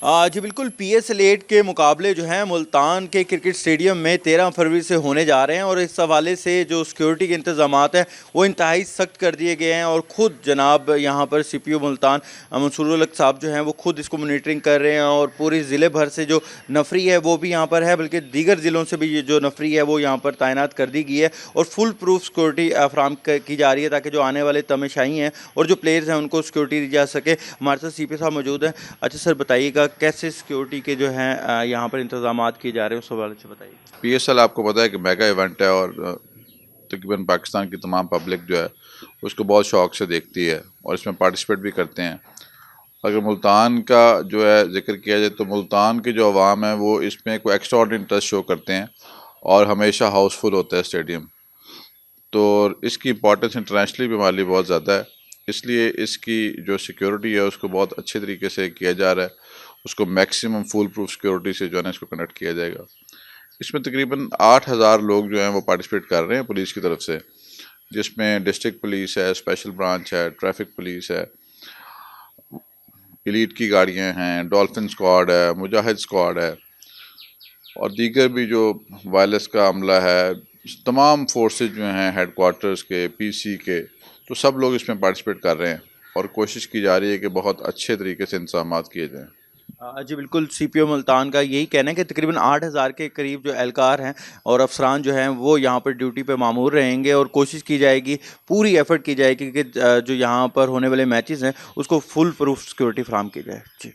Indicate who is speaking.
Speaker 1: जी बिल्कुल, PSL 8 के मुकाबले जो हैं मुल्तान के क्रिकेट स्टेडियम में 13 फरवरी से होने जा रहे हैं और इस हवाले से जो सिक्योरिटी के इंतजामात हैं वो इंतहाई सख्त कर दिए गए हैं और ख़ुद जनाब यहाँ पर CPO मुल्तान मंसूरुल हक साहब जो हैं वो खुद इसको मॉनिटरिंग कर रहे हैं और पूरे ज़िले भर से जो नफरी है वो भी यहाँ पर है, बल्कि दीगर ज़िलों से भी ये जो नफरी है वो यहाँ पर तैनात कर दी गई है और फुल प्रूफ सिक्योरिटी फराहम की जा रही है ताकि जो आने वाले तमाशाई हैं और जो प्लेयर्स हैं उनको सिक्योरिटी दी जा सके। हमारे साथ CPO साहब मौजूद हैं। अच्छा सर, बताइएगा कैसे सिक्योरिटी के जो हैं यहाँ पर इंतजामात किए जा रहे हैं, उस हवाले से बताइए।
Speaker 2: PSL आपको पता है कि मेगा इवेंट है और तकरीबन पाकिस्तान की तमाम पब्लिक जो है उसको बहुत शौक़ से देखती है और इसमें पार्टिसिपेट भी करते हैं। अगर मुल्तान का जो है जिक्र किया जाए तो मुल्तान के जो अवाम है वो इसमें कोई एक्स्ट्राऑर्डिनरी इंटरेस्ट शो करते हैं और हमेशा हाउसफुल होता है स्टेडियम। तो इसकी इंपॉर्टेंस इंटरनेशनली भी हमारे लिए बहुत ज़्यादा है, इसलिए इसकी जो सिक्योरिटी है उसको बहुत अच्छे तरीके से किया जा रहा है। उसको मैक्सिमम फुल प्रूफ सिक्योरिटी से जो है ना इसको कंडक्ट किया जाएगा। इसमें तकरीबन 8,000 लोग जो हैं वो पार्टिसिपेट कर रहे हैं पुलिस की तरफ से, जिसमें डिस्ट्रिक्ट पुलिस है, स्पेशल ब्रांच है, ट्रैफिक पुलिस है, एलीट की गाड़ियां हैं, डॉल्फिन स्क्वाड है, मुजाहिद स्क्वाड है और दीगर भी जो वायरलेस का अमला है। तमाम फोर्सेज जो हैं हेडक्वार्टर्स के, PC के, तो सब लोग इसमें पार्टिसिपेट कर रहे हैं और कोशिश की जा रही है कि बहुत अच्छे तरीके से इंतजामात किए जाएँ।
Speaker 1: जी बिल्कुल, CPO मुल्तान का यही कहना है कि तकरीबन 8,000 के करीब जो एहलकार हैं और अफसरान जो हैं वो यहाँ पर ड्यूटी पे मामूर रहेंगे और कोशिश की जाएगी, पूरी एफर्ट की जाएगी कि जो यहाँ पर होने वाले मैचेस हैं उसको फुल प्रूफ सिक्योरिटी फराहम की जाए। जी।